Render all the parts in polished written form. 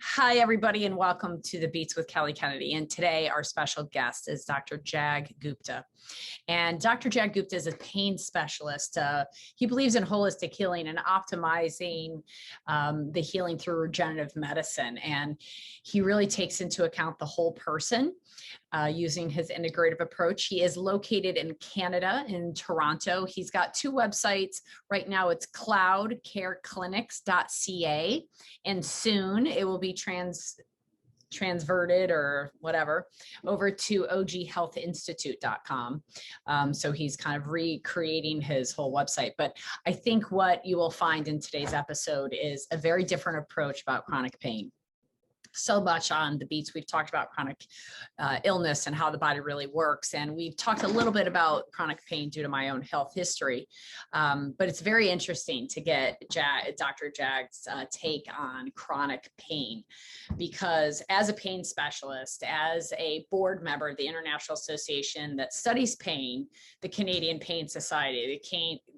Hi, everybody, and welcome to the Beats with Kelly Kennedy. And today our special guest is Dr. Jag Gupta. And Dr. Jag Gupta is a pain specialist. He believes in holistic healing and optimizing the healing through regenerative medicine. And he really takes into account the whole person using his integrative approach. He is located in Canada, in Toronto. He's got two websites. Right now it's cloudcareclinics.ca, and soon it will be transverted or whatever over to oghealthinstitute.com. So he's kind of recreating his whole website. But I think what you will find in today's episode is a very different approach about chronic pain. So much on the Beats, we've talked about chronic illness and how the body really works. And we've talked a little bit about chronic pain due to my own health history. But it's very interesting to get Dr. Jag's take on chronic pain, because as a pain specialist, as a board member of the International Association that studies pain, the Canadian Pain Society,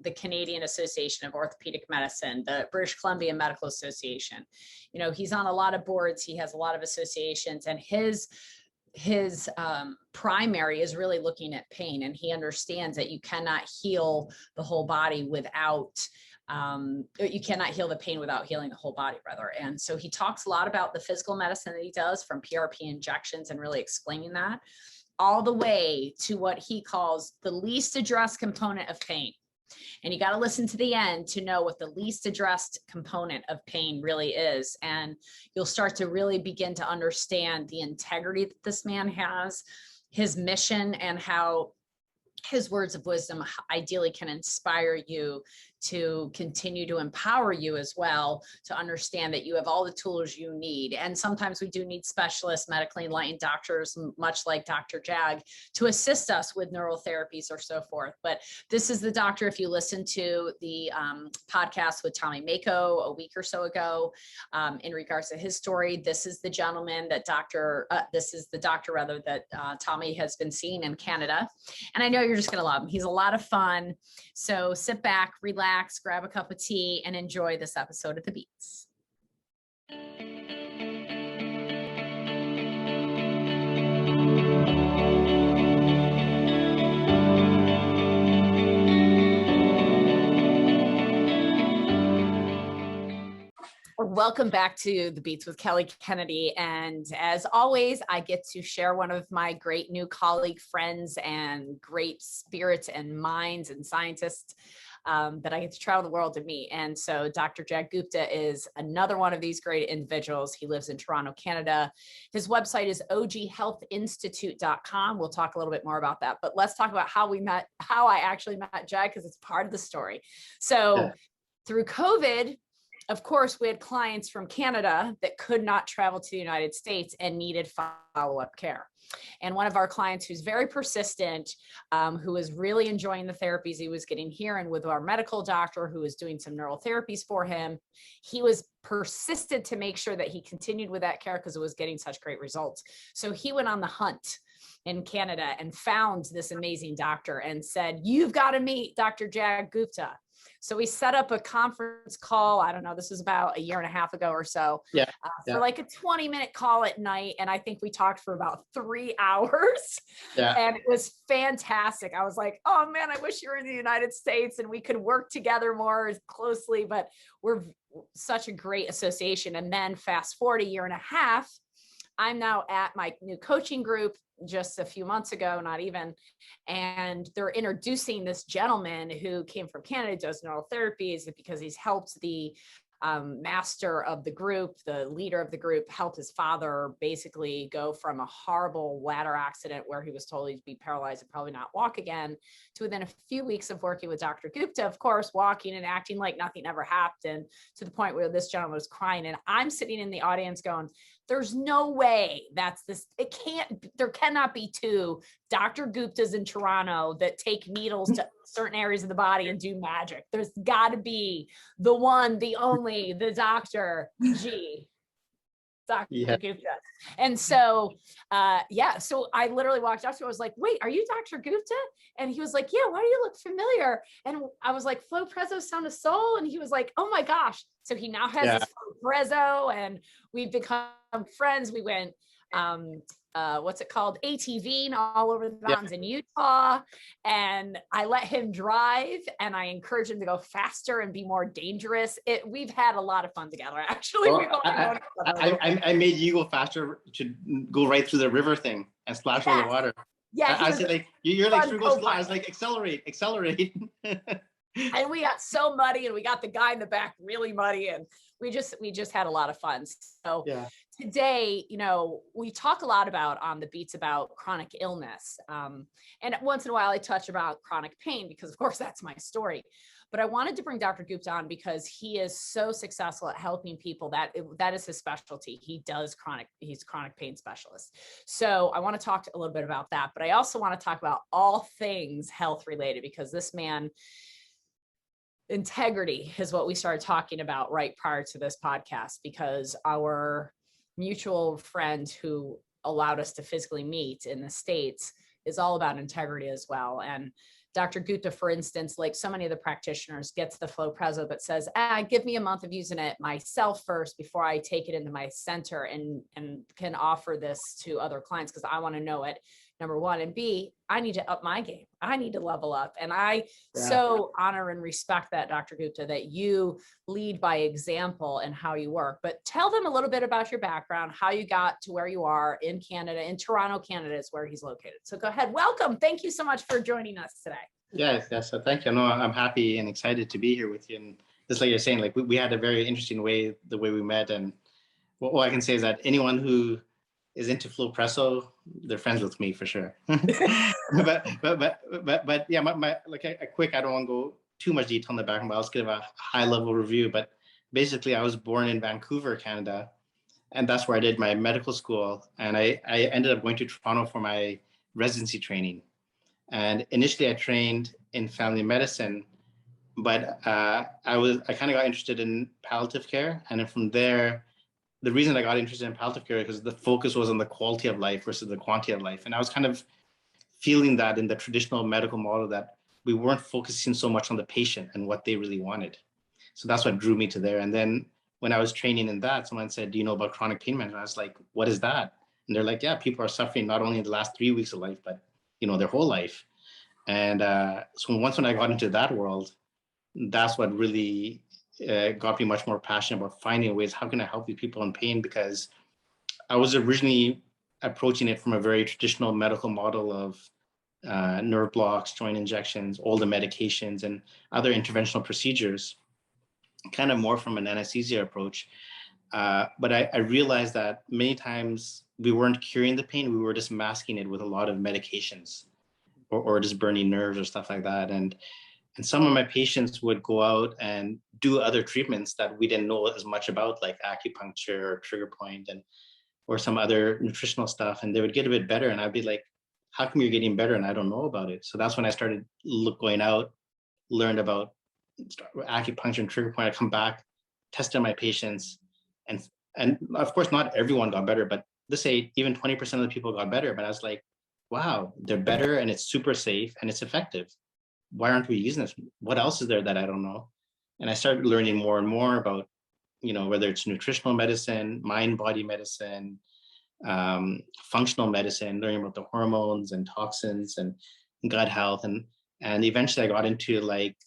the Canadian Association of Orthopedic Medicine, the British Columbia Medical Association, you know, he's on a lot of boards. He has a lot of associations, and his primary is really looking at pain. And he understands that you cannot heal the whole body without, you cannot heal the pain without healing the whole body, rather. And so he talks a lot about the physical medicine that he does, from PRP injections and really explaining that, all the way to what he calls the least addressed component of pain. And you got to listen to the end to know what the least addressed component of pain really is. And you'll start to really begin to understand the integrity that this man has, his mission, and how his words of wisdom ideally can inspire you to continue to empower you as well, to understand that you have all the tools you need. And sometimes we do need specialists, medically enlightened doctors, much like Dr. Jag, to assist us with neural therapies or so forth. But this is the doctor. If you listen to the podcast with Tommy Mako a week or so ago, in regards to his story, this is the gentleman that this is the doctor rather that Tommy has been seeing in Canada. And I know you're just going to love him. He's a lot of fun. So sit back, relax, grab a cup of tea, and enjoy this episode of The Beats. Welcome back to The Beats with Kelly Kennedy. And as always, I get to share one of my great new colleague friends and great spirits and minds and scientists that I get to travel the world to meet. And so Dr. Jag Gupta is another one of these great individuals. He lives in Toronto, Canada. His website is oghealthinstitute.com. We'll talk a little bit more about that, but let's talk about how I actually met Jag, because it's part of the story. So through COVID, of course, we had clients from Canada that could not travel to the United States and needed follow-up care. And one of our clients who's very persistent, who was really enjoying the therapies he was getting here, and with our medical doctor who was doing some neural therapies for him, he was persistent to make sure that he continued with that care because it was getting such great results. So he went on the hunt in Canada and found this amazing doctor and said, "You've got to meet Dr. Jag Gupta." So we set up a conference call. I don't know, this was about a year and a half ago or so, for like a 20-minute call at night. And I think we talked for about 3 hours and it was fantastic. I was like, oh man, I wish you were in the United States and we could work together more closely, but we're such a great association. And then fast forward a year and a half, I'm now at my new coaching group just a few months ago, not even, and they're introducing this gentleman who came from Canada, does neural therapies, because he's helped the master of the group, the leader of the group, helped his father basically go from a horrible ladder accident where he was told he'd be paralyzed and probably not walk again, to within a few weeks of working with Dr. Gupta, of course, walking and acting like nothing ever happened, to the point where this gentleman was crying. And I'm sitting in the audience going, there's no way there cannot be two Dr. Guptas in Toronto that take needles to certain areas of the body and do magic. There's got to be the one, the only, the Dr. G. Dr. Gupta. And so, yeah, so I literally walked up to him. I was like, wait, are you Dr. Gupta? And he was like, yeah, why do you look familiar? And I was like, Flow Prezzo, Sound of Soul. And he was like, oh my gosh. So he now has his Flow Prezzo, and we've become friends. We went, what's it called? ATVing all over the mountains in Utah. And I let him drive, and I encourage him to go faster and be more dangerous. We've had a lot of fun together, actually. Well, I made you go faster to go right through the river thing and splash all the water. Yeah. I said, like, you're like, sure, go slow. I was like, accelerate. And we got so muddy, and we got the guy in the back really muddy, and we just had a lot of fun. So today, you know, we talk a lot about on the beats about chronic illness. And once in a while I touch about chronic pain, because of course that's my story. But I wanted to bring Dr. Gupta on because he is so successful at helping people. That is his specialty. He's a chronic pain specialist. So I want to talk a little bit about that, but I also want to talk about all things health related, because this man, integrity is what we started talking about right prior to this podcast, because our mutual friend who allowed us to physically meet in the States is all about integrity as well. And Dr. Gupta, for instance, like so many of the practitioners, gets the Flow Prezzo, but says, give me a month of using it myself first before I take it into my center and can offer this to other clients, because I want to know it, number one. And B, I need to up my game. I need to level up. And I so honor and respect that, Dr. Gupta, that you lead by example and how you work. But tell them a little bit about your background, how you got to where you are in Canada. In Toronto, Canada is where he's located. So go ahead. Welcome. Thank you so much for joining us today. Yes. So thank you. No, I'm happy and excited to be here with you. And just like you're saying, like we had a very interesting the way we met. And what I can say is that anyone who is into Flow Prezzo, they're friends with me for sure. but yeah, my like a quick, I don't want to go too much detail on the background, but I'll just give a high level review. But basically I was born in Vancouver, Canada, and that's where I did my medical school. And I ended up going to Toronto for my residency training. And initially I trained in family medicine, but I kind of got interested in palliative care. And then from there, the reason I got interested in palliative care because the focus was on the quality of life versus the quantity of life. And I was kind of feeling that in the traditional medical model that we weren't focusing so much on the patient and what they really wanted. So that's what drew me to there. And then when I was training in that, someone said, do you know about chronic pain management? I was like, what is that? And they're like, yeah, people are suffering not only in the last 3 weeks of life, but their whole life. And so once when I got into that world, that's what really got me much more passionate about finding ways, how can I help these people in pain? Because I was originally approaching it from a very traditional medical model of nerve blocks, joint injections, all the medications and other interventional procedures, kind of more from an anesthesia approach. But I realized that many times we weren't curing the pain, we were just masking it with a lot of medications or just burning nerves or stuff like that. And some of my patients would go out and do other treatments that we didn't know as much about, like acupuncture or trigger point or some other nutritional stuff. And they would get a bit better. And I'd be like, how come you're getting better? And I don't know about it. So that's when I started going out, learned about acupuncture and trigger point. I come back, tested my patients. And of course, not everyone got better, but let's say even 20% of the people got better. But I was like, wow, they're better and it's super safe and it's effective. Why aren't we using this? What else is there that I don't know? And I started learning more and more about, whether it's nutritional medicine, mind-body medicine, functional medicine, learning about the hormones and toxins and gut health. And eventually I got into like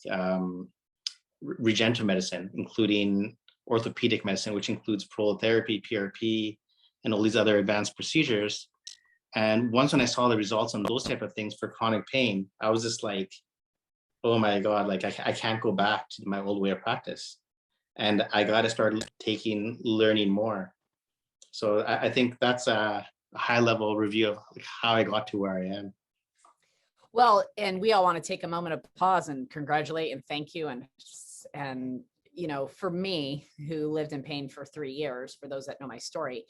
regenerative medicine, including orthopedic medicine, which includes prolotherapy, PRP, and all these other advanced procedures. And once when I saw the results on those type of things for chronic pain, I was just like, oh my God, like I can't go back to my old way of practice. And I got to start learning more. So I think that's a high level review of how I got to where I am. Well, and we all want to take a moment of pause and congratulate and thank you. And for me, who lived in pain for 3 years, for those that know my story,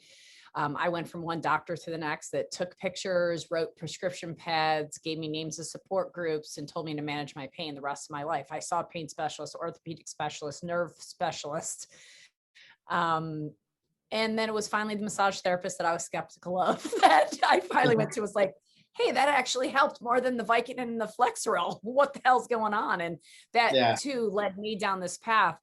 I went from one doctor to the next that took pictures, wrote prescription pads, gave me names of support groups, and told me to manage my pain the rest of my life. I saw pain specialists, orthopedic specialists, nerve specialists, And then it was finally the massage therapist that I was skeptical of that I finally went to, was like, hey, that actually helped more than the Vicodin and the Flexeril. What the hell's going on? And that too led me down this path.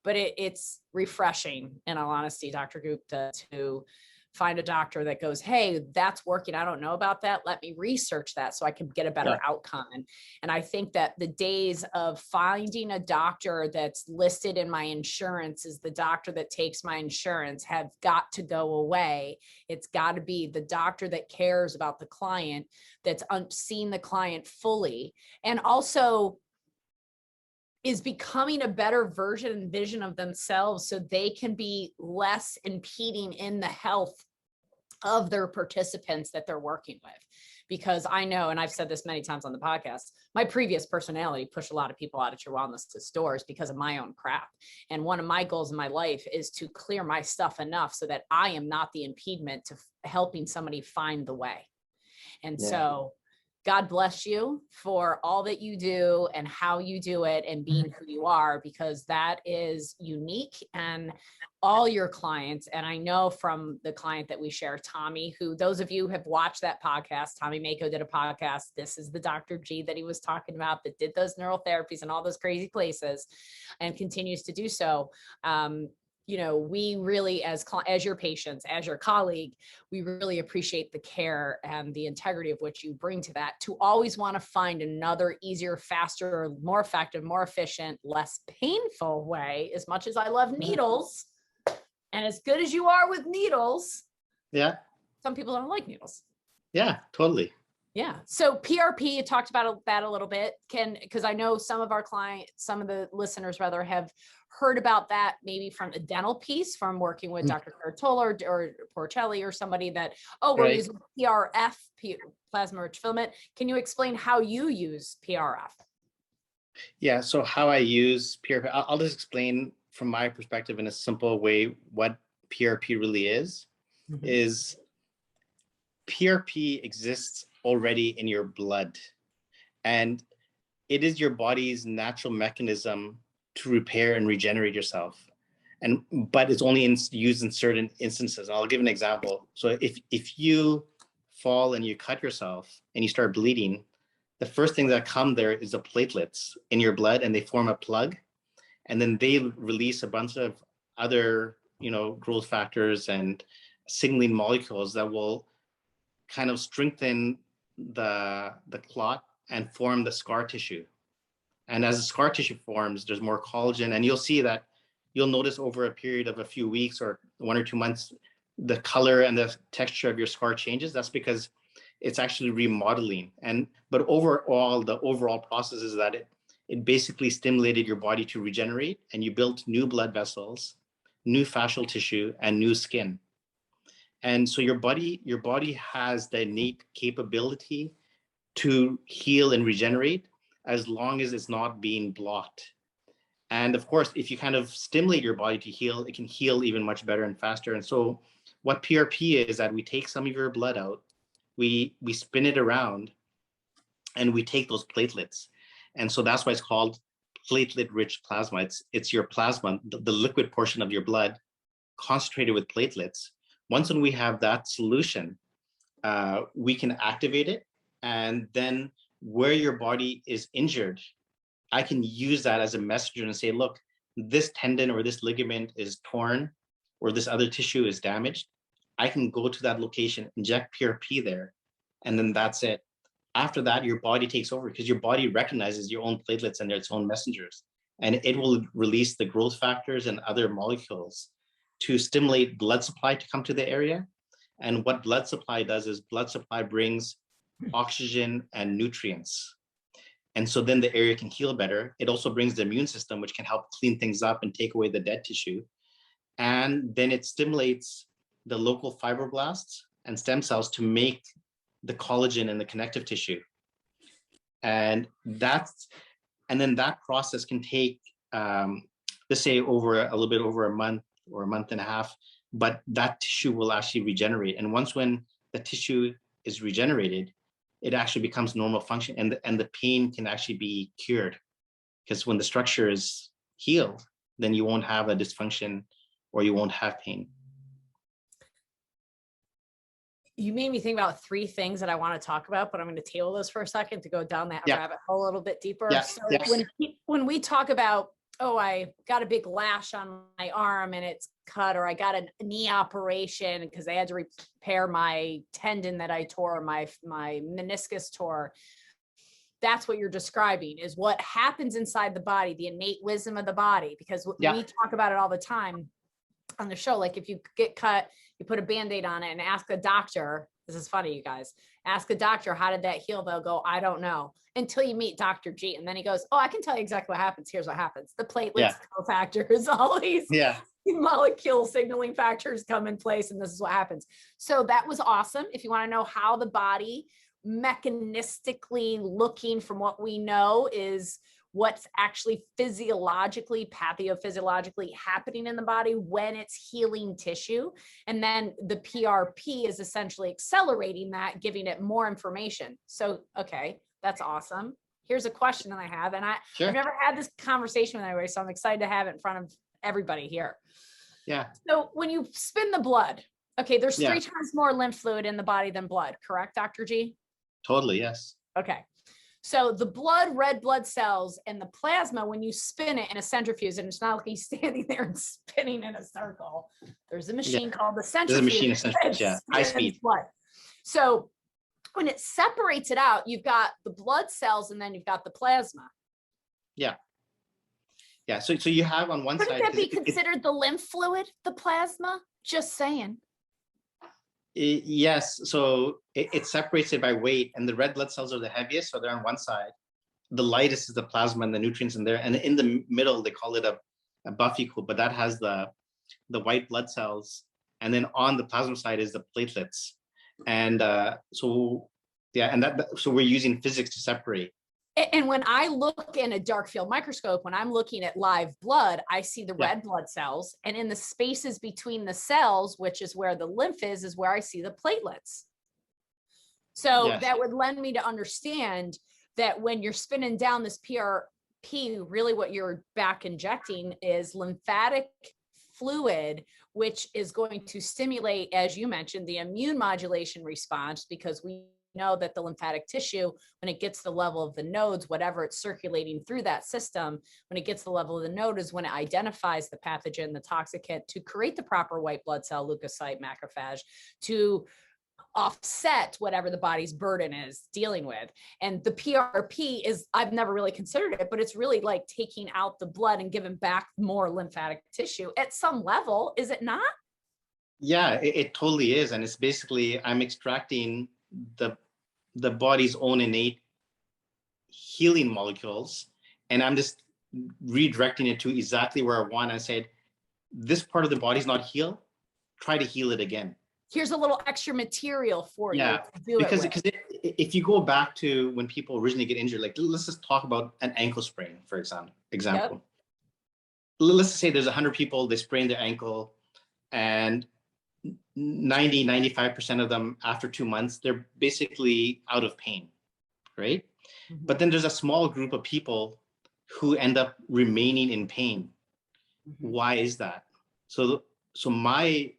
But it's refreshing, in all honesty, Dr. Gupta, to find a doctor that goes, hey, that's working. I don't know about that. Let me research that so I can get a better outcome. And I think that the days of finding a doctor that's listed in my insurance is the doctor that takes my insurance have got to go away. It's got to be the doctor that cares about the client, that's seen the client fully, and also is becoming a better version and vision of themselves so they can be less impeding in the health of their participants that they're working with. Because I know, and I've said this many times on the podcast, my previous personality pushed a lot of people out of True Wellness to stores because of my own crap. And one of my goals in my life is to clear my stuff enough so that I am not the impediment to helping somebody find the way. And so God bless you for all that you do and how you do it and being who you are, because that is unique. And all your clients, and I know from the client that we share, Tommy, who those of you who have watched that podcast, Tommy Mako did a podcast. This is the Dr. G that he was talking about that did those neural therapies and all those crazy places and continues to do so. You know, we really, as your patients, as your colleague, we really appreciate the care and the integrity of which you bring to that, to always want to find another easier, faster, more effective, more efficient, less painful way. As much as I love needles, and as good as you are with needles, some people don't like needles. Yeah, totally. Yeah. So PRP, you talked about that a little bit, because I know some of our clients, some of the listeners rather, have heard about that maybe from the dental piece, from working with Dr. Cartola or Porcelli or somebody that, we're using PRF, plasma rich filament. Can you explain how you use PRF? Yeah. So how I use PRP, I'll just explain from my perspective in a simple way what PRP really is. Is PRP exists already in your blood, and it is your body's natural mechanism to repair and regenerate yourself. But it's only used in certain instances. I'll give an example. So if you fall and you cut yourself and you start bleeding, the first thing that come there is the platelets in your blood, and they form a plug, and then they release a bunch of other, growth factors and signaling molecules that will kind of strengthen the clot and form the scar tissue. And as the scar tissue forms, there's more collagen, and you'll notice over a period of a few weeks or 1 or 2 months, the color and the texture of your scar changes. That's because it's actually remodeling. But overall, the overall process is that it basically stimulated your body to regenerate, and you built new blood vessels, new fascial tissue, and new skin. And so your body has the innate capability to heal and regenerate as long as it's not being blocked. And of course, if you kind of stimulate your body to heal, it can heal even much better and faster. And so what PRP is that we take some of your blood out, we spin it around, and we take those platelets. And so that's why it's called platelet-rich plasma. It's your plasma, the liquid portion of your blood, concentrated with platelets. Once when we have that solution, we can activate it, and then where your body is injured, I can use that as a messenger and say, look, this tendon or this ligament is torn, or this other tissue is damaged. I can go to that location, inject PRP there, and then that's it. After that, your body takes over, because your body recognizes your own platelets and its own messengers, and it will release the growth factors and other molecules to stimulate blood supply to come to the area. And what blood supply does is blood supply brings oxygen and nutrients. And so then the area can heal better. It also brings the immune system, which can help clean things up and take away the dead tissue. And then it stimulates the local fibroblasts and stem cells to make the collagen and the connective tissue. And then that process can take, let's say, over a little bit over a month or a month and a half, but that tissue will actually regenerate. And when the tissue is regenerated, it actually becomes normal function, and the pain can actually be cured, because when the structure is healed, then you won't have a dysfunction or you won't have pain. you made me think about three things that I want to talk about, but I'm going to table those for a second to go down that rabbit hole a little bit deeper. Yeah. So when we talk about, oh, I got a big lash on my arm and it's cut, or I got a knee operation because they had to repair my tendon that I tore, my meniscus tore. That's what you're describing, is what happens inside the body, the innate wisdom of the body, because we talk about it all the time on the show. Like if you get cut, you put a Band-Aid on it and ask a doctor, this is funny, you guys, ask a doctor, how did that heal? They'll go, I don't know, until you meet Dr. G. And then he goes, oh, I can tell you exactly what happens. Here's what happens. The platelets, cofactors, all these molecule signaling factors come in place. And this is what happens. So that was awesome. If you want to know how the body mechanistically looking from what we know is what's actually physiologically, pathophysiologically happening in the body when it's healing tissue. And then the PRP is essentially accelerating that, giving it more information. So, okay, that's awesome. Here's a question that I have, and I've never had this conversation with anybody, so I'm excited to have it in front of everybody here. Yeah. So when you spin the blood, okay, there's 3 times more lymph fluid in the body than blood, correct, Dr. G? Totally, yes. Okay. So the blood, red blood cells, and the plasma, when you spin it in a centrifuge, and it's not like he's standing there and spinning in a circle. There's a machine called the centrifuge. There's a machine, essentially, high speed. Blood. So when it separates it out, you've got the blood cells, and then you've got the plasma. Yeah. Yeah. So you have on one side. Wouldn't that be considered the lymph fluid, the plasma? Just saying. Yes, so it separates it by weight, and the red blood cells are the heaviest, so they're on one side. The lightest is the plasma and the nutrients in there, and in the middle they call it a buffy-cool, but that has the white blood cells, and then on the plasma side is the platelets, and so we're using physics to separate. And when I look in a dark field microscope, when I'm looking at live blood, I see the red blood cells, and in the spaces between the cells, which is where the lymph is where I see the platelets. So that would lend me to understand that when you're spinning down this PRP, really what you're back injecting is lymphatic fluid, which is going to stimulate, as you mentioned, the immune modulation response, because we know that the lymphatic tissue, when it gets to the level of the nodes, whatever it's circulating through that system, when it gets to the level of the node is when it identifies the pathogen, the toxicant, to create the proper white blood cell, leukocyte, macrophage, to offset whatever the body's burden is dealing with. And the PRP is, I've never really considered it, but it's really like taking out the blood and giving back more lymphatic tissue at some level, is it not? Yeah, it totally is. And it's basically, I'm extracting the body's own innate healing molecules, and I'm just redirecting it to exactly where I want. I said, this part of the body's not healed, try to heal it again. Here's a little extra material for you to do because it with. If you go back to when people originally get injured, like let's just talk about an ankle sprain, for example. Let's say there's 100 people, they sprain their ankle, and 95% of them after 2 months, they're basically out of pain, right? Mm-hmm. But then there's a small group of people who end up remaining in pain. Mm-hmm. Why is that? So my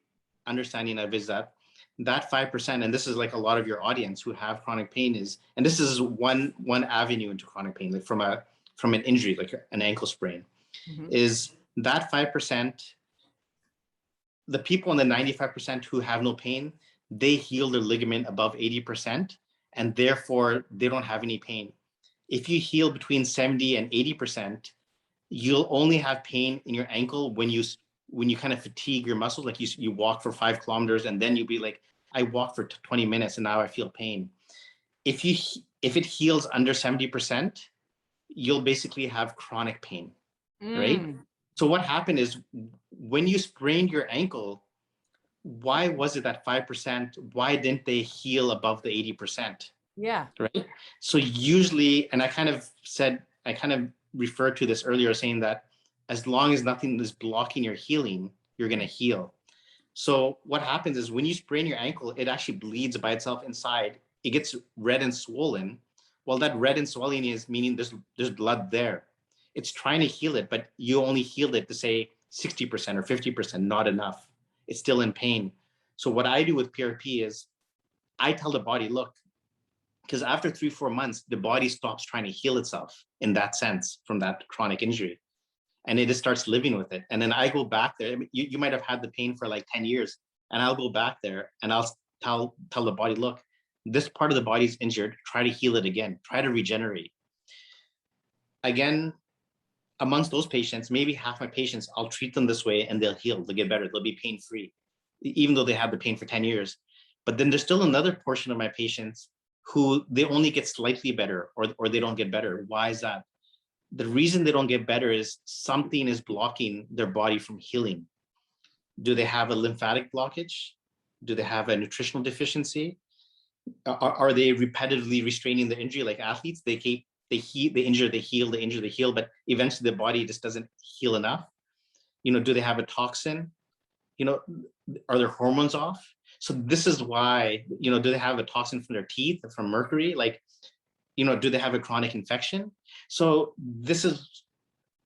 understanding of is that 5%, and this is like a lot of your audience who have chronic pain is, and this is one avenue into chronic pain, like from an injury, like an ankle sprain, is that 5%. The people in the 95% who have no pain, they heal their ligament above 80%, and therefore they don't have any pain. If you heal between 70 and 80%, you'll only have pain in your ankle when you kind of fatigue your muscles, like you walk for 5 kilometers, and then you'll be like, I walked for 20 minutes and now I feel pain. If it heals under 70%, you'll basically have chronic pain, right? So what happened is when you sprained your ankle, why was it that 5%? Why didn't they heal above the 80%? Yeah. Right. So usually, and I kind of referred to this earlier, saying that as long as nothing is blocking your healing, you're going to heal. So what happens is when you sprain your ankle, it actually bleeds by itself inside. It gets red and swollen. Well, that red and swelling is meaning there's blood there. It's trying to heal it, but you only healed it to say 60% or 50%, not enough. It's still in pain. So what I do with PRP is I tell the body, look, because after 3-4 months, the body stops trying to heal itself in that sense from that chronic injury. And it just starts living with it. And then I go back there. I mean, you might have had the pain for like 10 years, and I'll go back there and I'll tell the body, look, this part of the body is injured. Try to heal it again. Try to regenerate. Again, amongst those patients, maybe half my patients, I'll treat them this way and they'll heal. They'll get better. They'll be pain-free, even though they have the pain for 10 years. But then there's still another portion of my patients who they only get slightly better, or they don't get better. Why is that? The reason they don't get better is something is blocking their body from healing. Do they have a lymphatic blockage? Do they have a nutritional deficiency? Are they repetitively restraining the injury like athletes? They injure, they heal, but eventually the body just doesn't heal enough. Do they have a toxin? Are their hormones off? So this is why, do they have a toxin from their teeth, from mercury? Do they have a chronic infection? So this is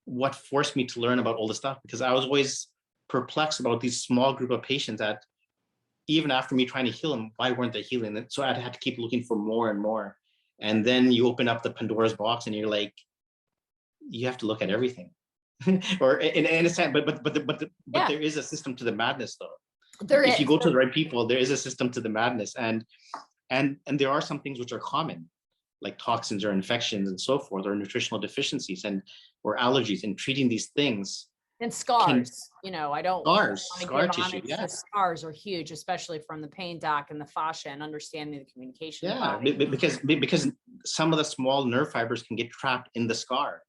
what forced me to learn about all this stuff, because I was always perplexed about these small group of patients that even after me trying to heal them, why weren't they healing? So I had to keep looking for more and more. And then you open up the Pandora's box and you're like, you have to look at everything. Or in a sense, but there is a system to the madness though. If you go to the right people, there is a system to the madness. And there are some things which are common, like toxins or infections and so forth, or nutritional deficiencies or allergies, and treating these things. And scars, I don't scar tissue. Yeah. The scars are huge, especially from the pain doc and the fascia and understanding the communication. Yeah, because some of the small nerve fibers can get trapped in the scar,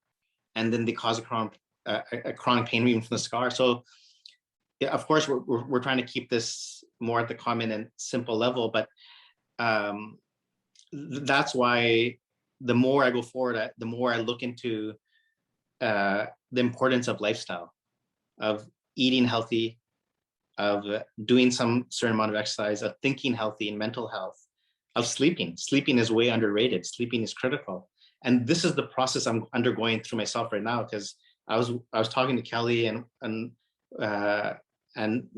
and then they cause a chronic pain even from the scar. So, yeah, of course, we're trying to keep this more at the common and simple level, but that's why the more I go forward, the more I look into the importance of lifestyle, of eating healthy, of doing some certain amount of exercise, of thinking healthy and mental health, of sleeping. Sleeping is way underrated. Sleeping is critical. And this is the process I'm undergoing through myself right now, because I was talking to Kelly and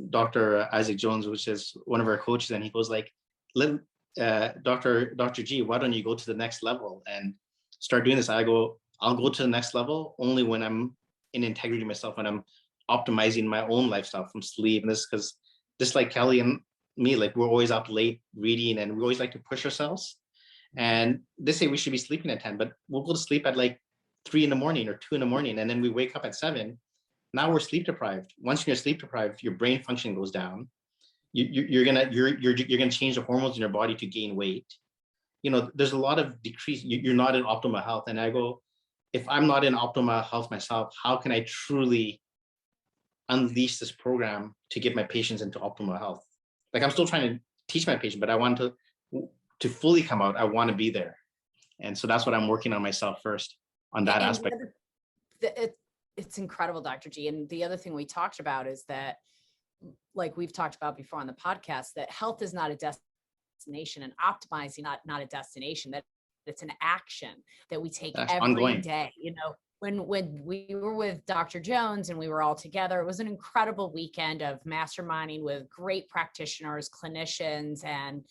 Dr. Isaac Jones, which is one of our coaches, and he goes like, Dr. G, why don't you go to the next level and start doing this? I go, I'll go to the next level only when I'm in integrity myself, when I'm optimizing my own lifestyle from sleep. And this, because just like Kelly and me, like we're always up late reading, and we always like to push ourselves. And they say we should be sleeping at 10, but we'll go to sleep at like 3 a.m. or 2 a.m, and then we wake up at 7. Now we're sleep deprived. Once you're sleep deprived, your brain function goes down. You're gonna change the hormones in your body to gain weight. There's a lot of decrease. You're not in optimal health. And I go, if I'm not in optimal health myself, how can I truly unleash this program to get my patients into optimal health? Like, I'm still trying to teach my patient, but I want to fully come out. I want to be there. And so that's what I'm working on myself first on that aspect. It's incredible, Dr. G. And the other thing we talked about is that, like we've talked about before on the podcast, that health is not a destination, and optimizing not a destination, that it's an action that we take every ongoing day. When we were with Dr. Jones and we were all together, it was an incredible weekend of masterminding with great practitioners, clinicians, and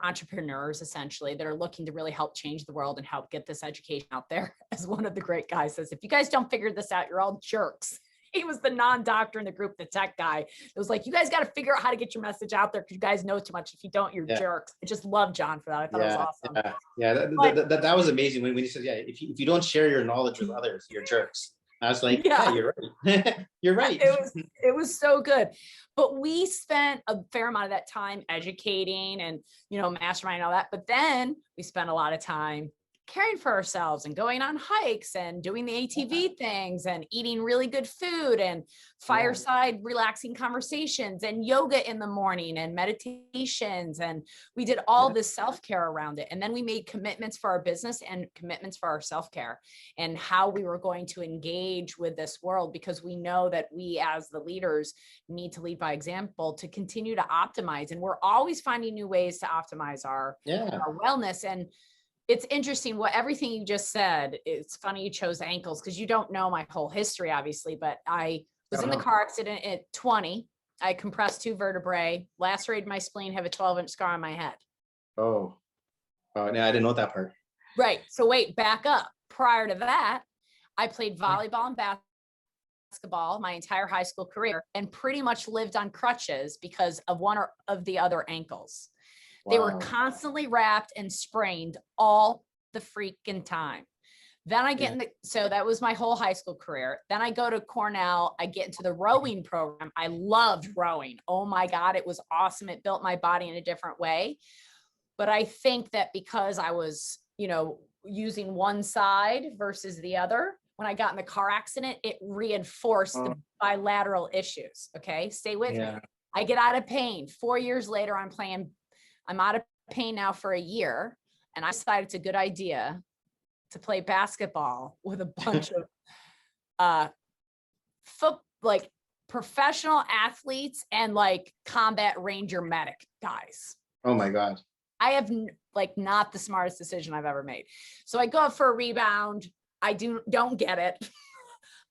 entrepreneurs, essentially, that are looking to really help change the world and help get this education out there. As one of the great guys says, if you guys don't figure this out, you're all jerks. He was the non-doctor in the group, the tech guy. It was like, you guys got to figure out how to get your message out there, because you guys know too much. If you don't, you're jerks. I just love John for that. I thought it was awesome. That was amazing when he said, if you don't share your knowledge with others, you're jerks. I was like, yeah, you're right. You're right. It was so good. But we spent a fair amount of that time educating and, masterminding and all that. But then we spent a lot of time caring for ourselves and going on hikes and doing the ATV things and eating really good food and fireside relaxing conversations and yoga in the morning and meditations. And we did all this self-care around it. And then we made commitments for our business and commitments for our self-care and how we were going to engage with this world, because we know that we as the leaders need to lead by example to continue to optimize. And we're always finding new ways to optimize our wellness. And it's interesting everything you just said. It's funny you chose ankles, because you don't know my whole history, obviously, but I was in the car accident at 20. I compressed 2 vertebrae, lacerated my spleen, have a 12-inch scar on my head. Oh, no, I didn't know that part. Right. So wait, back up. Prior to that, I played volleyball and basketball my entire high school career and pretty much lived on crutches because of one or of the other ankles. They were Wow. constantly wrapped and sprained all the freaking time. Then I get in the, so that was my whole high school career. Then I go to Cornell, I get into the rowing program. I loved rowing. Oh my God, it was awesome. It built my body in a different way. But I think that because I was, using one side versus the other, when I got in the car accident, it reinforced the bilateral issues. Okay. Stay with me. I get out of pain. 4 years later, I'm out of pain now for a year. And I decided it's a good idea to play basketball with a bunch of like professional athletes and like combat ranger medic guys. Oh my God. I have like not the smartest decision I've ever made. So I go up for a rebound. I don't get it.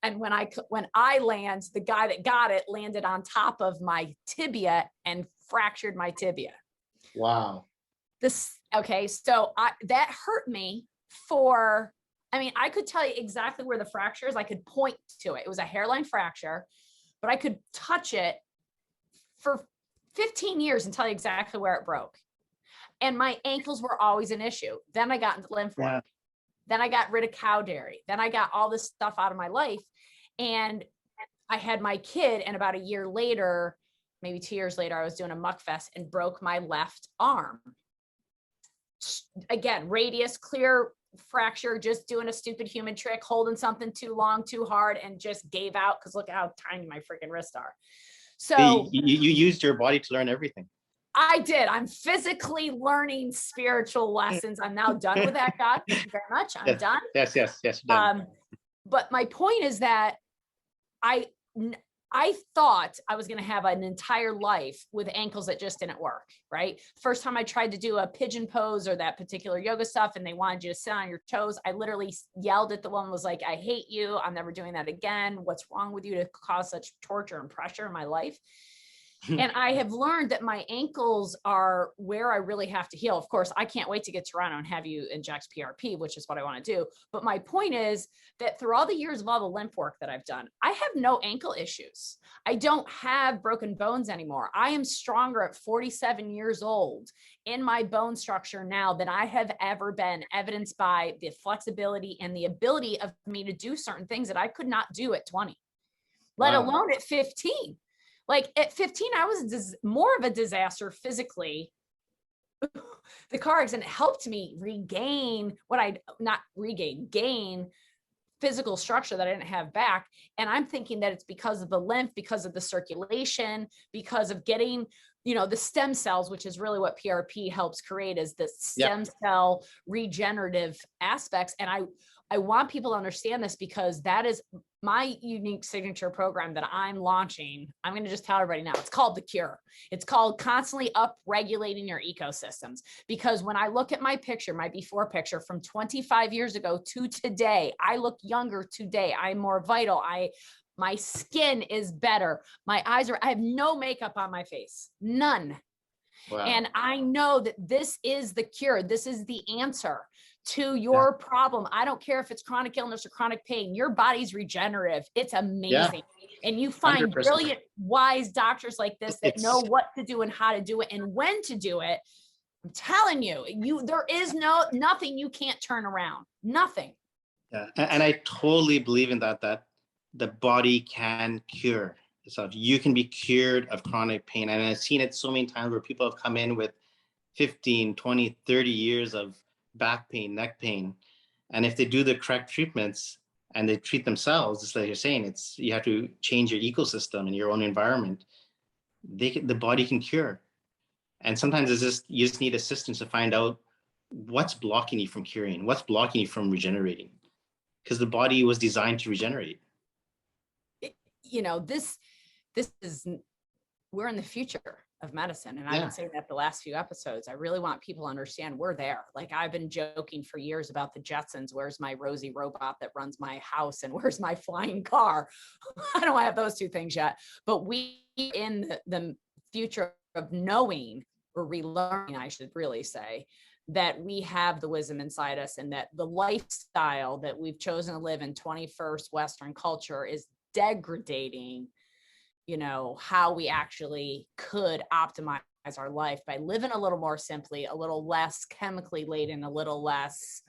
And when I land, the guy that got it landed on top of my tibia and fractured my tibia. Wow. Okay. So that hurt me I could tell you exactly where the fracture is. I could point to it. It was a hairline fracture, but I could touch it for 15 years and tell you exactly where it broke. And my ankles were always an issue. Then I got into lymph work. Then I got rid of cow dairy. Then I got all this stuff out of my life. And I had my kid. And about a year later, maybe 2 years later, I was doing a muck fest and broke my left arm. Again, radius, clear fracture, just doing a stupid human trick, holding something too long, too hard, and just gave out because look how tiny my freaking wrists are. So you used your body to learn everything. I did. I'm physically learning spiritual lessons. I'm now done with that, God. Thank you very much. I'm done. Yes. Done. But my point is that I thought I was going to have an entire life with ankles that just didn't work, right? First time I tried to do a pigeon pose or that particular yoga stuff and they wanted you to sit on your toes, I literally yelled at the woman, was like, I hate you. I'm never doing that again. What's wrong with you to cause such torture and pressure in my life? And I have learned that my ankles are where I really have to heal. Of course, I can't wait to get to Toronto and have you inject PRP, which is what I want to do. But my point is that through all the years of all the lymph work that I've done, I have no ankle issues. I don't have broken bones anymore. I am stronger at 47 years old in my bone structure now than I have ever been, evidenced by the flexibility and the ability of me to do certain things that I could not do at 20, let alone at 15. Like at 15, I was more of a disaster physically. The car accident helped me gain physical structure that I didn't have back. And I'm thinking that it's because of the lymph, because of the circulation, because of getting, the stem cells, which is really what PRP helps create, is the stem cell regenerative aspects. And I want people to understand this because that is my unique signature program that I'm launching. I'm going to just tell everybody now, it's called The Cure. It's called constantly up-regulating your ecosystems. Because when I look at my picture, my before picture from 25 years ago to today, I look younger today. I'm more vital. My skin is better. I have no makeup on my face, none. Wow. And I know that this is the cure. This is the answer to your problem. I don't care if it's chronic illness or chronic pain. Your body's regenerative. It's amazing. And you find 100%. Brilliant, wise doctors like this that know what to do and how to do it and when to do it. I'm telling you, there is nothing you can't turn around. Nothing. Yeah. And I totally believe in that the body can cure itself. You can be cured of chronic pain. And I've seen it so many times where people have come in with 15, 20, 30 years of back pain, neck pain. And if they do the correct treatments and they treat themselves, just like you're saying, you have to change your ecosystem and your own environment. The body can cure. And sometimes you just need assistance to find out what's blocking you from curing, what's blocking you from regenerating, because the body was designed to regenerate. We're in the future of medicine. And I've been saying that the last few episodes. I really want people to understand we're there. Like I've been joking for years about the Jetsons. Where's my Rosie robot that runs my house? And where's my flying car? I don't have those two things yet, but we in the future of knowing or relearning, I should really say, that we have the wisdom inside us, and that the lifestyle that we've chosen to live in 21st Western culture is degrading, how we actually could optimize our life by living a little more simply, a little less chemically laden, a little less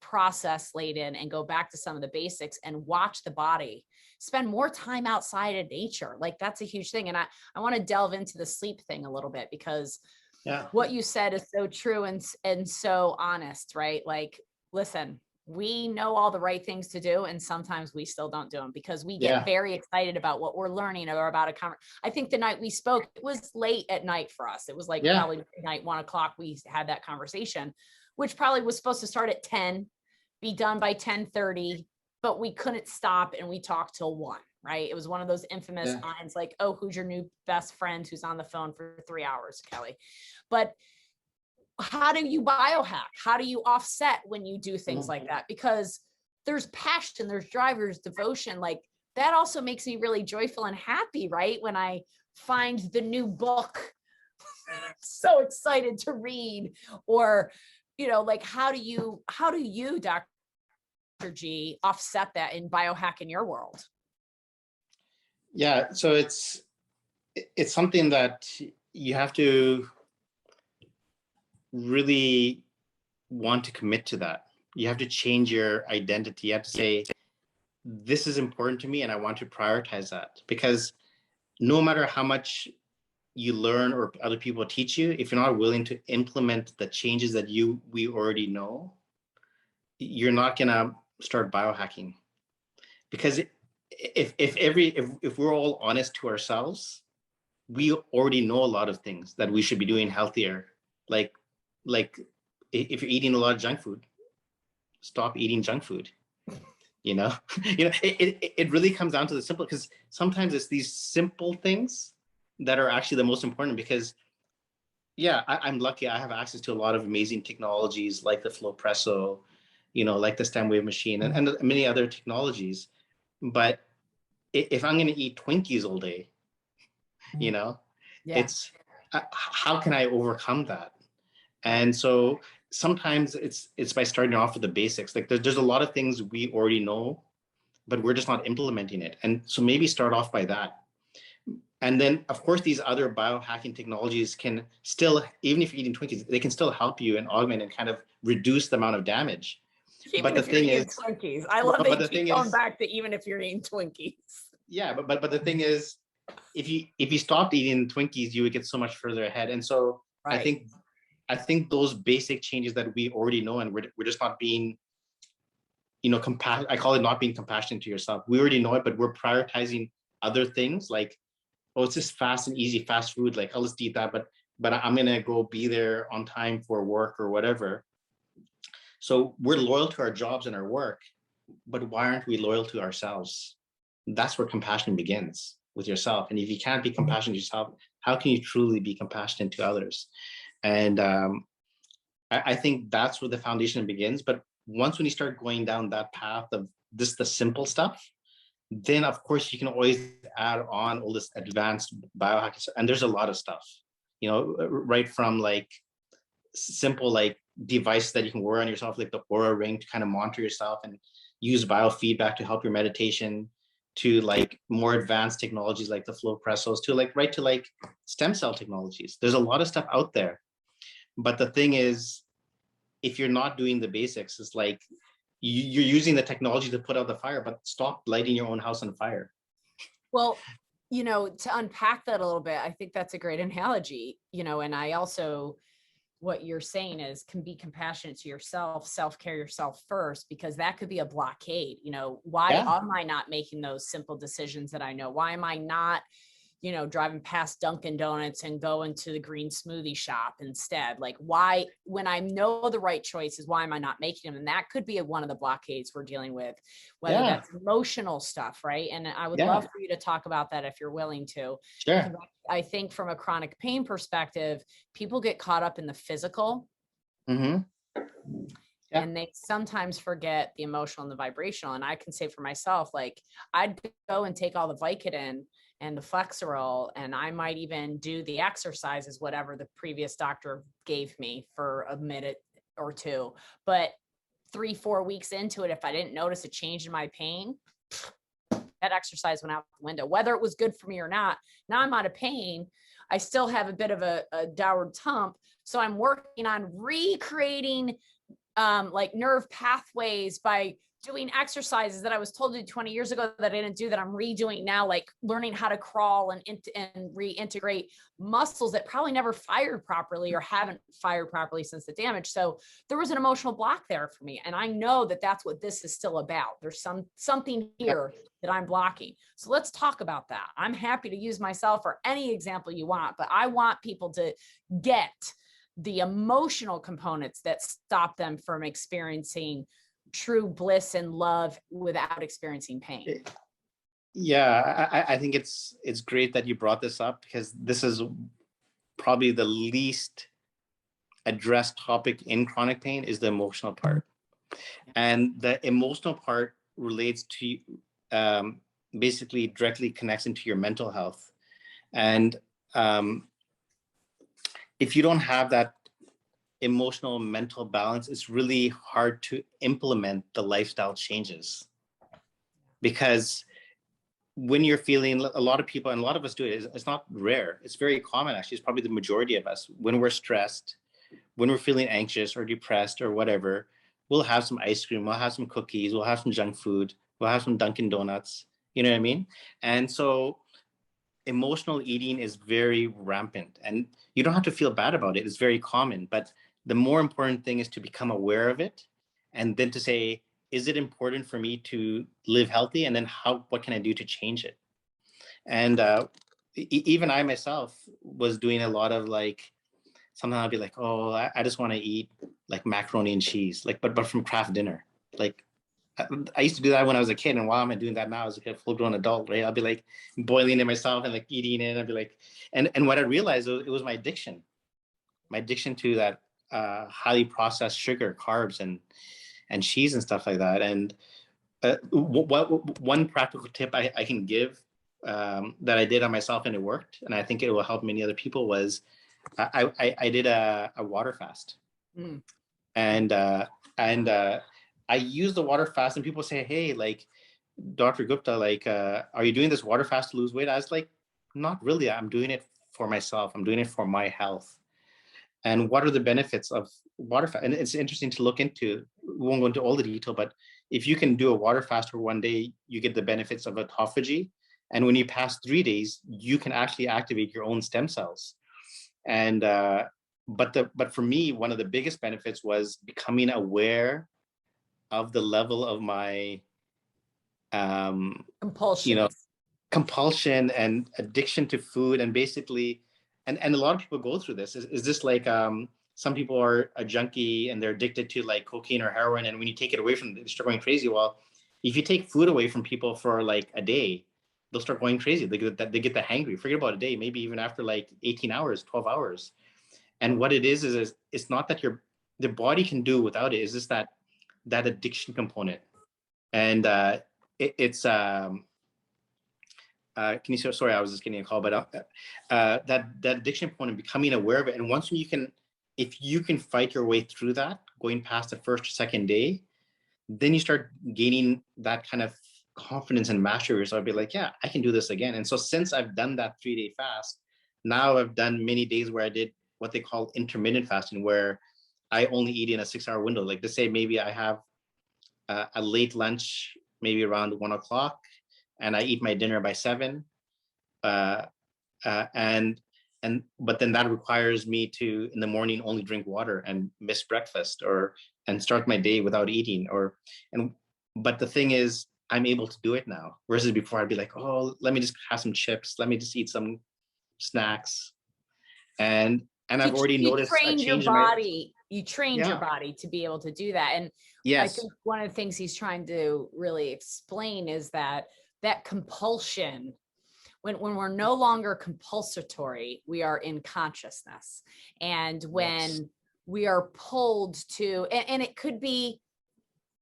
process laden, and go back to some of the basics and watch the body. Spend more time outside of nature. Like, that's a huge thing. And I want to delve into the sleep thing a little bit, because what you said is so true and so honest, right? Like, listen, we know all the right things to do, and sometimes we still don't do them because we get very excited about what we're learning or about a conversation. I think the night we spoke, it was late at night for us. It was like probably midnight, 1 o'clock. We had that conversation, which probably was supposed to start at 10, be done by 10:30, but we couldn't stop, and we talked till 1. Right? It was one of those infamous lines, like, "Oh, who's your new best friend who's on the phone for 3 hours, Kelly?" But how do you biohack? How do you offset when you do things like that? Because there's passion, there's drive, there's devotion. Like, that also makes me really joyful and happy, right? When I find the new book, so excited to read, or, like, how do you, Dr. G, offset that in biohack in your world? Yeah, so it's something that you have to really want to commit to that. You have to change your identity. You have to say, this is important to me and I want to prioritize that. Because no matter how much you learn or other people teach you, if you're not willing to implement the changes that we already know, you're not gonna start biohacking. Because if we're all honest to ourselves, we already know a lot of things that we should be doing healthier. Like if you're eating a lot of junk food, stop eating junk food. It really comes down to the simple, because sometimes it's these simple things that are actually the most important. Because I'm lucky, I have access to a lot of amazing technologies like the Flowpresso, like the stem wave machine, and many other technologies. But if I'm going to eat Twinkies all day, it's how can I overcome that? And so sometimes it's by starting off with the basics. Like, there's a lot of things we already know, but we're just not implementing it. And so maybe start off by that. And then, of course, these other biohacking technologies can still, even if you're eating Twinkies, they can still help you and augment and kind of reduce the amount of damage. Even if you're eating Twinkies. I love that you keep going back to even if you're eating Twinkies. Yeah, but the thing is, if you stopped eating Twinkies, you would get so much further ahead. And so I think those basic changes that we already know, and we're just not being, I call it not being compassionate to yourself. We already know it, but we're prioritizing other things, like, oh, it's just fast and easy fast food. Like, I'll just eat that, but I'm gonna go be there on time for work or whatever. So we're loyal to our jobs and our work, but why aren't we loyal to ourselves? That's where compassion begins, with yourself. And if you can't be compassionate to yourself, how can you truly be compassionate to others? And I think that's where the foundation begins. But once when you start going down that path of just the simple stuff, then of course you can always add on all this advanced biohacking. And there's a lot of stuff, right from like simple like devices that you can wear on yourself, like the Aura Ring, to kind of monitor yourself and use biofeedback to help your meditation, to like more advanced technologies like the Flowpressos, to like stem cell technologies. There's a lot of stuff out there. But the thing is, if you're not doing the basics, it's like you're using the technology to put out the fire, but stop lighting your own house on fire. Well, to unpack that a little bit, I think that's a great analogy, and I also, what you're saying is, can be compassionate to yourself, self-care yourself first, because that could be a blockade. Why am I not making those simple decisions that I know? Why am I not, driving past Dunkin' Donuts and going to the green smoothie shop instead? Like, why, when I know the right choices, why am I not making them? And that could be one of the blockades we're dealing with, whether that's emotional stuff, right? And I would love for you to talk about that if you're willing to. Sure. I think from a chronic pain perspective, people get caught up in the physical. And they sometimes forget the emotional and the vibrational. And I can say for myself, like, I'd go and take all the Vicodin and the Flexeril, and I might even do the exercises, whatever the previous doctor gave me for a minute or two. But 3-4 weeks into it, if I didn't notice a change in my pain, that exercise went out the window, whether it was good for me or not. Now I'm out of pain. I still have a bit of a downward tump. So I'm working on recreating like nerve pathways by doing exercises that I was told to do 20 years ago that I didn't do, that I'm redoing now, like learning how to crawl and reintegrate muscles that probably never fired properly or haven't fired properly since the damage. So there was an emotional block there for me. And I know that that's what this is still about. There's something here that I'm blocking. So let's talk about that. I'm happy to use myself or any example you want, but I want people to get the emotional components that stop them from experiencing true bliss and love without experiencing pain. Yeah, I think it's great that you brought this up, because this is probably the least addressed topic in chronic pain, is the emotional part. And the emotional part relates to basically directly connects into your mental health. And if you don't have that emotional mental balance, it's really hard to implement the lifestyle changes. Because when you're feeling, a lot of people, and a lot of us do it, it's not rare, it's very common actually, it's probably the majority of us, when we're stressed, when we're feeling anxious or depressed or whatever, we'll have some ice cream, we'll have some cookies, we'll have some junk food, we'll have some Dunkin' Donuts, you know what I mean? And so emotional eating is very rampant, and you don't have to feel bad about it, it's very common. But the more important thing is to become aware of it, and then to say, is it important for me to live healthy? And then what can I do to change it? And even I myself was doing a lot of like, sometimes I'll be like, oh, I just want to eat like macaroni and cheese, like, but from Kraft Dinner. Like, I used to do that when I was a kid, and why am I doing that now as a full-grown adult, right? I'll be like boiling it myself and like eating it. I'd be like, and what I realized, it was my addiction to that highly processed sugar, carbs, and cheese and stuff like that. And one practical tip I can give that I did on myself, and it worked, and I think it will help many other people, was I did a water fast. And I used the water fast, and people say, hey, like, Dr. Gupta, like, are you doing this water fast to lose weight? I was like, not really. I'm doing it for myself. I'm doing it for my health. And what are the benefits of water fast? And it's interesting to look into. We won't go into all the detail, but if you can do a water fast for one day, you get the benefits of autophagy. And when you pass 3 days, you can actually activate your own stem cells. And but for me, one of the biggest benefits was becoming aware of the level of my Compulsion. Compulsion and addiction to food. And basically, and a lot of people go through this. Is this like some people are a junkie and they're addicted to like cocaine or heroin, and when you take it away from them, they start going crazy. Well, if you take food away from people for like a day, they'll start going crazy. They get the hangry. Forget about a day, maybe even after like 18 hours, 12 hours. And what it is it's not that the body can do without it. It's just that addiction component. And it's can you say, sorry, I was just getting a call, but that addiction component, becoming aware of it. And once if you can fight your way through that, going past the first or second day, then you start gaining that kind of confidence and mastery. So I'd be like, yeah, I can do this again. And so since I've done that 3-day fast, now I've done many days where I did what they call intermittent fasting, where I only eat in a 6-hour window. Like, to say maybe I have a late lunch, maybe around 1 o'clock, and I eat my dinner by 7. But then that requires me to, in the morning, only drink water and miss breakfast, and start my day without eating. But the thing is, I'm able to do it now. Versus before, I'd be like, oh, let me just have some chips. Let me just eat some snacks. And I've already noticed a change in my body. You trained your body to be able to do that. And yes, I think one of the things he's trying to really explain is that compulsion, when we're no longer compulsory, we are in consciousness. And when we are pulled to, and it could be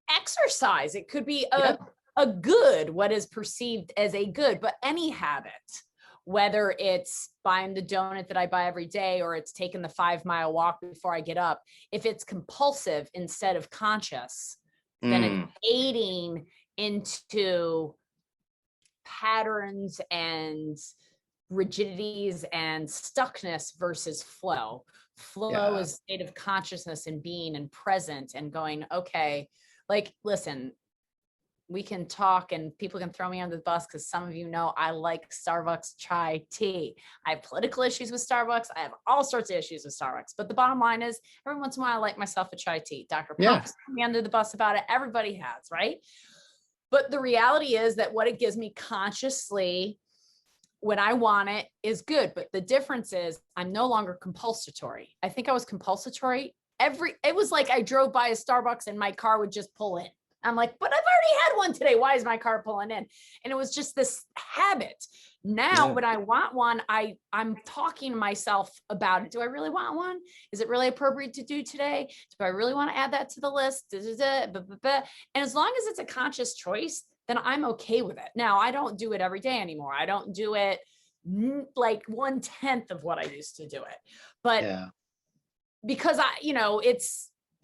exercise, it could be a good, what is perceived as a good, but any habit, whether it's buying the donut that I buy every day, or it's taking the 5-mile walk before I get up, if it's compulsive instead of conscious, then it's aiding into patterns and rigidities and stuckness versus flow. Flow is state of consciousness and being and present and going, okay, like, listen, we can talk and people can throw me under the bus because some of you know I like Starbucks chai tea. I have political issues with Starbucks. I have all sorts of issues with Starbucks. But the bottom line is, every once in a while, I like myself a chai tea. Dr. Pope's threw me under the bus about it. Everybody has, right? But the reality is that what it gives me consciously when I want it is good. But the difference is I'm no longer compulsatory. I think I was compulsatory. It was like I drove by a Starbucks and my car would just pull in. I'm like, but I've already had one today. Why is my car pulling in? And it was just this habit. Now, when I want one, I'm talking to myself about it. Do I really want one? Is it really appropriate to do today? Do I really want to add that to the list? And as long as it's a conscious choice, then I'm okay with it. Now, I don't do it every day anymore. I don't do it like 1/10 of what I used to do it. But because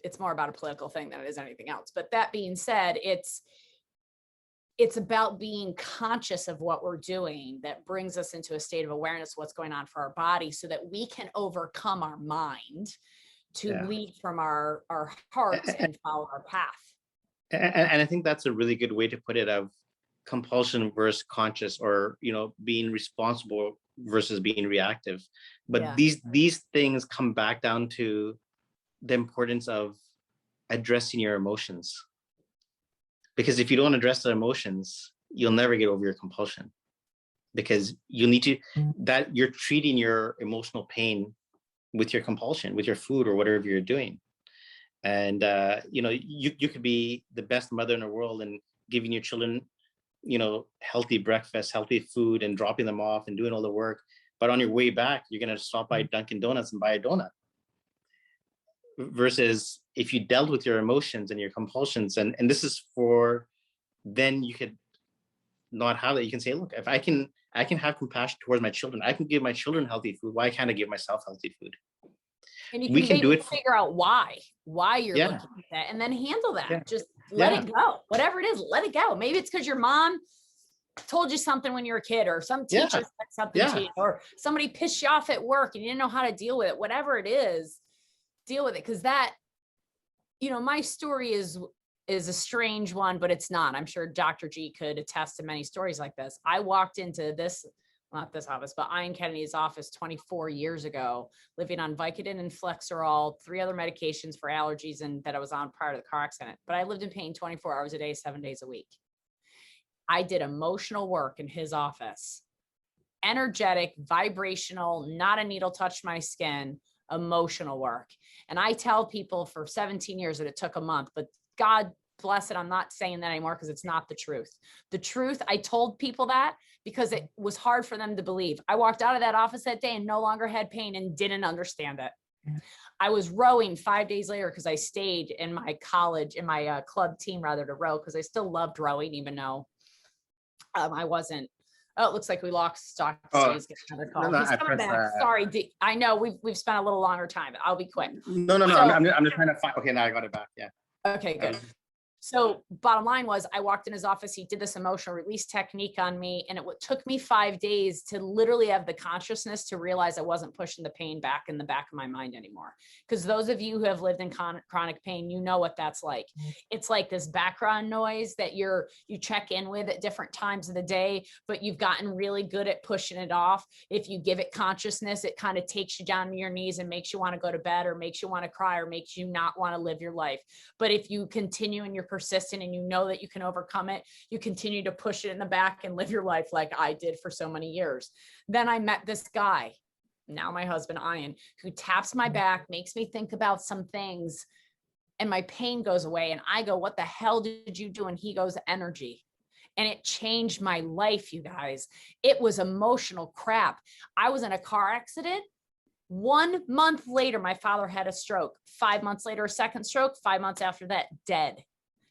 it's more about a political thing than it is anything else. But that being said, it's about being conscious of what we're doing that brings us into a state of awareness of what's going on for our body so that we can overcome our mind to lead from our hearts and follow our path. And I think that's a really good way to put it, of compulsion versus conscious, or, being responsible versus being reactive. But these things come back down to the importance of addressing your emotions. Because if you don't address the emotions, you'll never get over your compulsion, because you need to, that you're treating your emotional pain with your compulsion, with your food or whatever you're doing. And, you could be the best mother in the world and giving your children, healthy breakfast, healthy food, and dropping them off and doing all the work. But on your way back, you're going to stop by Dunkin' Donuts and buy a donut. Versus if you dealt with your emotions and your compulsions, and this is for, then you could not have that. You can say, look, if I can have compassion towards my children, I can give my children healthy food. Why can't I give myself healthy food? And you can do it, figure out why you're looking at that, and then handle that. Just let it go. Whatever it is, let it go. Maybe it's because your mom told you something when you were a kid, or some teacher said something to you, or somebody pissed you off at work and you didn't know how to deal with it. Whatever it is, deal with it. Because that, my story is a strange one, but it's not. I'm sure Dr. G could attest to many stories like this. I walked into not this office, but Ian Kennedy's office 24 years ago, living on Vicodin and Flexerol, 3 other medications for allergies and that I was on prior to the car accident. But I lived in pain 24 hours a day, 7 days a week. I did emotional work in his office. Energetic, vibrational, not a needle touched my skin, emotional work. And I tell people for 17 years that it took a month, but God bless it, I'm not saying that anymore because it's not the truth. The truth, I told people that because it was hard for them to believe. I walked out of that office that day and no longer had pain and didn't understand it. I was rowing 5 days later because I stayed in my college, in my club team rather, to row, because I still loved rowing, even though I wasn't. Oh, it looks like we lost stock. He's getting another call. He's coming back. Sorry, I know we've spent a little longer time, but I'll be quick. No. So, I'm just trying to find. Okay, now I got it back. Yeah. Okay, good. So bottom line was, I walked in his office. He did this emotional release technique on me. And it took me 5 days to literally have the consciousness to realize I wasn't pushing the pain back in the back of my mind anymore. Because those of you who have lived in chronic pain, you know what that's like. It's like this background noise that you check in with at different times of the day, but you've gotten really good at pushing it off. If you give it consciousness, it kind of takes you down to your knees and makes you want to go to bed, or makes you want to cry, or makes you not want to live your life. But if you continue and you're persistent and you know that you can overcome it, you continue to push it in the back and live your life like I did for so many years. Then I met this guy, now my husband, Ian, who taps my back, makes me think about some things, and my pain goes away. And I go, what the hell did you do? And he goes, energy. And it changed my life, you guys. It was emotional crap. I was in a car accident. 1 month later, my father had a stroke. 5 months later, a second stroke. 5 months after that, dead.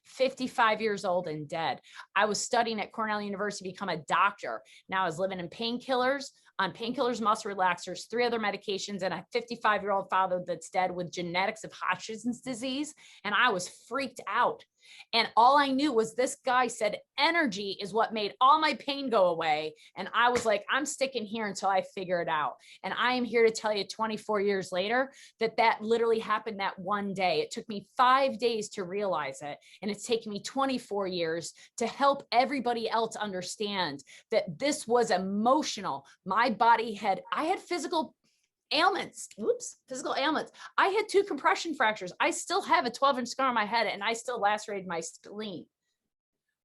55 years old and dead. I was studying at Cornell University to become a doctor. Now I was living in painkillers. on painkillers, muscle relaxers, 3 other medications, and a 55-year-old father that's dead with genetics of Hodgkin's disease. And I was freaked out. And all I knew was this guy said energy is what made all my pain go away. And I was like, I'm sticking here until I figure it out. And I am here to tell you 24 years later that that literally happened that one day. It took me 5 days to realize it. And it's taken me 24 years to help everybody else understand that this was emotional. My body I had physical ailments. Physical ailments. I had 2 compression fractures. I still have a 12-inch scar on my head, and I still lacerated my spleen.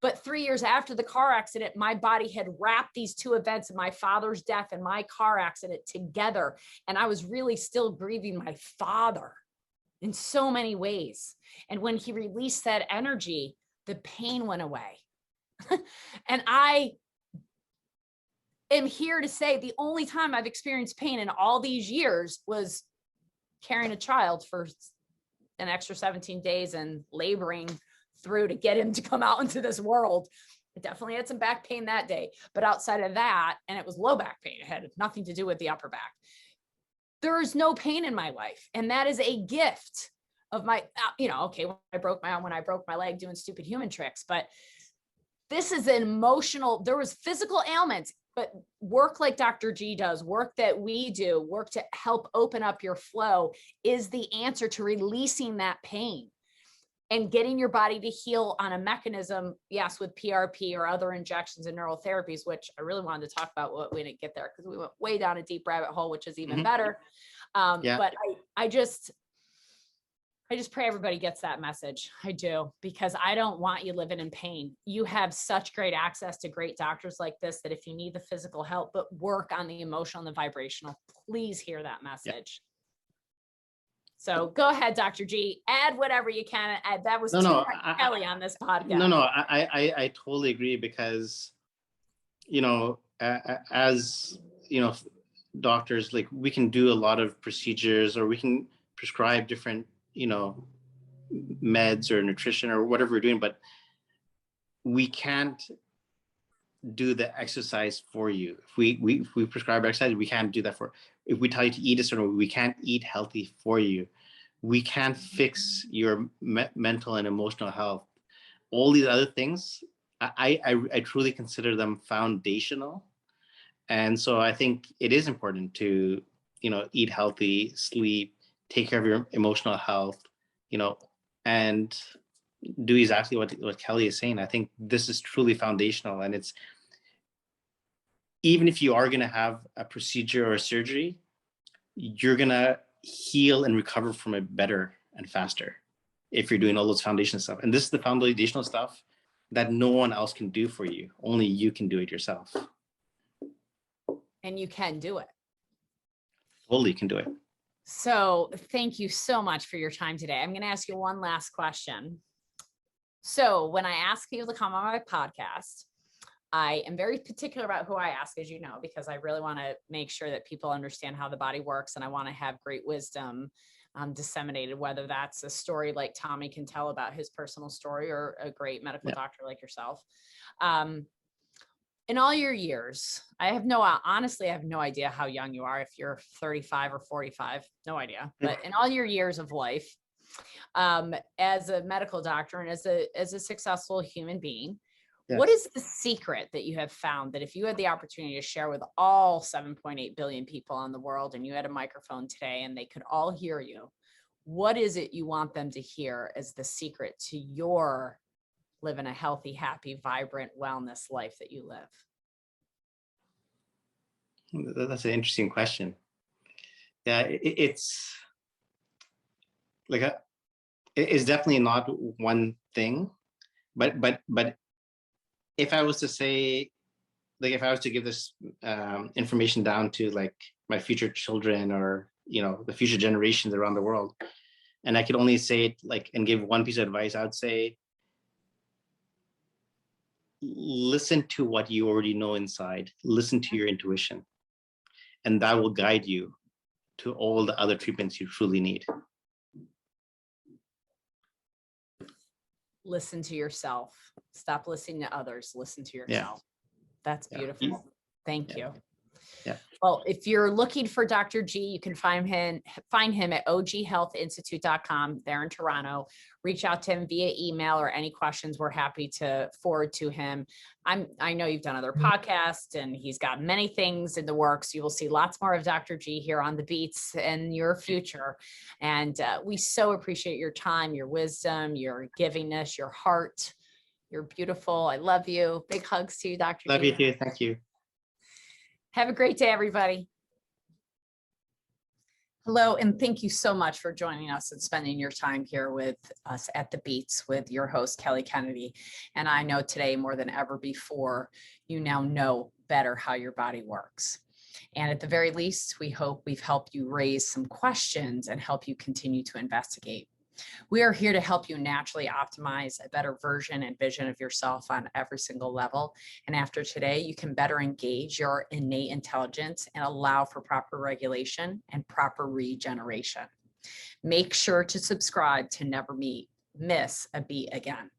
But 3 years after the car accident, my body had wrapped these 2 events, my father's death and my car accident, together. And I was really still grieving my father in so many ways. And when he released that energy, the pain went away. And I am here to say the only time I've experienced pain in all these years was carrying a child for an extra 17 days and laboring through to get him to come out into this world. I definitely had some back pain that day, but outside of that, and it was low back pain, it had nothing to do with the upper back. There is no pain in my life. And that is a gift of my, okay, when I broke my arm, when I broke my leg doing stupid human tricks, but this is an emotional, there was physical ailments, but work like Dr. G does, work that we do, work to help open up your flow is the answer to releasing that pain and getting your body to heal on a mechanism, yes, with PRP or other injections and neural therapies, which I really wanted to talk about what we didn't get there because we went way down a deep rabbit hole, which is even better. But I just pray everybody gets that message. I do, because I don't want you living in pain. You have such great access to great doctors like this that if you need the physical help, but work on the emotional and the vibrational, please hear that message. So go ahead, Dr. G, add whatever you can. That was Kelly on this podcast. I totally agree because, as, doctors, like we can do a lot of procedures or we can prescribe different, meds or nutrition or whatever we're doing, but we can't do the exercise for you. If we prescribe exercise, we can't do that if we tell you to eat a certain way, we can't eat healthy for you. We can't fix your mental and emotional health. All these other things, I truly consider them foundational. And so I think it is important to, eat healthy, sleep, take care of your emotional health, and do exactly what Kelly is saying. I think this is truly foundational. And it's, even if you are going to have a procedure or a surgery, you're going to heal and recover from it better and faster if you're doing all those foundational stuff. And this is the foundational stuff that no one else can do for you. Only you can do it yourself. And you can do it. Totally can do it. So thank you so much for your time today. I'm going to ask you one last question. So when I ask people to come on my podcast, I am very particular about who I ask, as you know, because I really want to make sure that people understand how the body works. And I want to have great wisdom disseminated, whether that's a story like Tommy can tell about his personal story or a great medical doctor like yourself. In all your years, honestly, I have no idea how young you are, if you're 35 or 45, no idea. But in all your years of life, as a medical doctor and as a successful human being, what is the secret that you have found that if you had the opportunity to share with all 7.8 billion people in the world and you had a microphone today and they could all hear you, what is it you want them to hear as the secret to your living a healthy, happy, vibrant wellness life that you live? That's an interesting question. Yeah, it's like it's definitely not one thing, but if I was to say, like, if I was to give this information down to like my future children or, the future generations around the world, and I could only say it like, and give one piece of advice, I would say, listen to what you already know inside, listen to your intuition, and that will guide you to all the other treatments you truly need. Listen to yourself. Stop listening to others. Listen to yourself. That's beautiful. Thank you. Yeah. Well, if you're looking for Dr. G, you can find him at oghealthinstitute.com there in Toronto. Reach out to him via email or any questions. We're happy to forward to him. I know you've done other podcasts and he's got many things in the works. You will see lots more of Dr. G here on the Beats in your future. And we so appreciate your time, your wisdom, your givingness, your heart. You're beautiful. I love you. Big hugs to you, Dr. G. Love you too. Thank you. Have a great day, everybody. Hello, and thank you so much for joining us and spending your time here with us at the Beats with your host, Kelly Kennedy. And I know today more than ever before, you now know better how your body works. And at the very least, we hope we've helped you raise some questions and help you continue to investigate. We are here to help you naturally optimize a better version and vision of yourself on every single level. And after today, you can better engage your innate intelligence and allow for proper regulation and proper regeneration. Make sure to subscribe to never miss a beat again.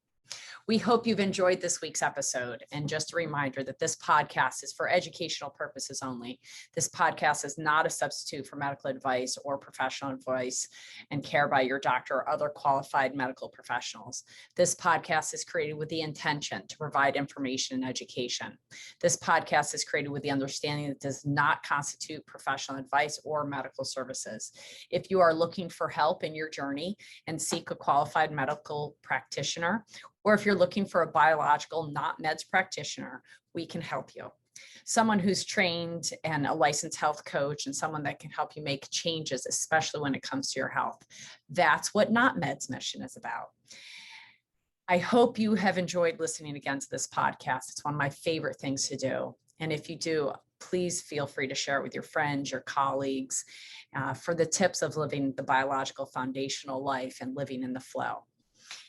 We hope you've enjoyed this week's episode. And just a reminder that this podcast is for educational purposes only. This podcast is not a substitute for medical advice or professional advice and care by your doctor or other qualified medical professionals. This podcast is created with the intention to provide information and education. This podcast is created with the understanding that it does not constitute professional advice or medical services. If you are looking for help in your journey and seek a qualified medical practitioner, or if you're looking for a biological, not meds practitioner, we can help you. Someone who's trained and a licensed health coach and someone that can help you make changes, especially when it comes to your health. That's what Not Meds mission is about. I hope you have enjoyed listening again to this podcast. It's one of my favorite things to do. And if you do, please feel free to share it with your friends, your colleagues, for the tips of living the biological foundational life and living in the flow.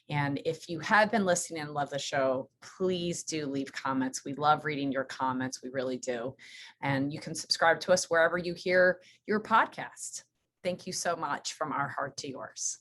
And if you have been listening and love the show, please do leave comments. We love reading your comments. We really do. And you can subscribe to us wherever you hear your podcast. Thank you so much from our heart to yours.